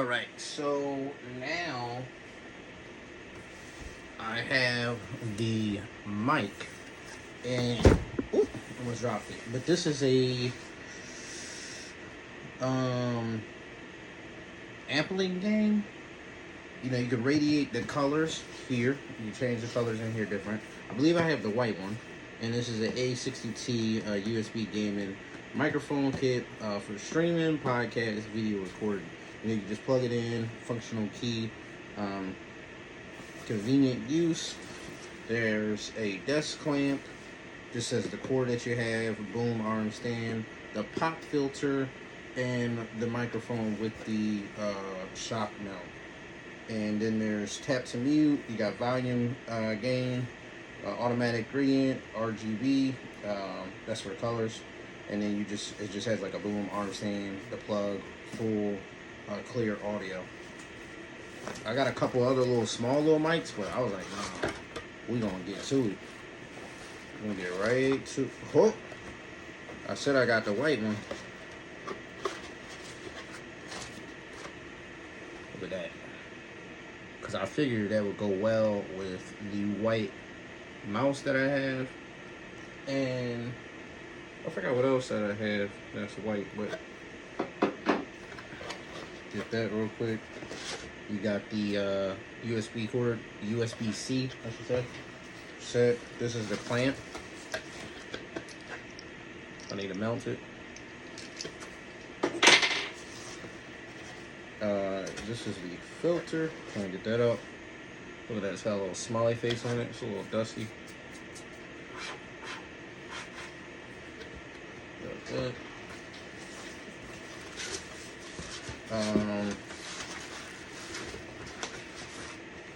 Alright, so now I have the mic and almost dropped it. But this is a ampling game. You know, you can radiate the colors here. You change the colors in here different. I believe I have the white one. And this is an A60T USB gaming microphone kit for streaming, podcast, video recording. You know, you can just plug it in, functional key, convenient use. There's a desk clamp, just says the cord that you have, boom arm stand, the pop filter, and the microphone with the shock mount. And then there's tap to mute, you got volume gain, automatic gradient, RGB, that's for colors. And then it just has like a boom arm stand, the plug, full clear audio. I got a couple other small little mics, but I was like, nah, we gonna get to it. We're gonna get right to. Oh, I said I got the white one. Look at that. Cause I figured that would go well with the white mouse that I have, and I forgot what else that I have that's white, but get that real quick. You got the USB cord, USB-C, I should say. Set. This is the clamp. I need to mount it. This is the filter. Trying to get that up. Look at that, it's got a little smiley face on it. It's a little dusty. Got that.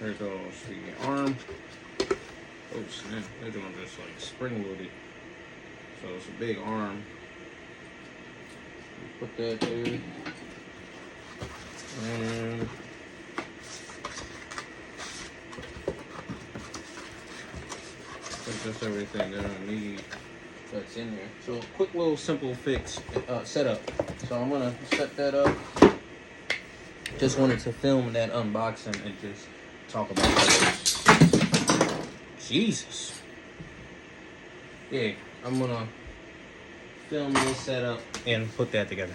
There goes the arm. Oh snap, they're doing just like spring loaded. So it's a big arm. Put that there. And that's just everything that I need that's in there. So quick little simple fix setup. So I'm gonna set that up. Just wanted to film that unboxing and just talk about that. Jesus. Yeah, I'm gonna film this setup and put that together.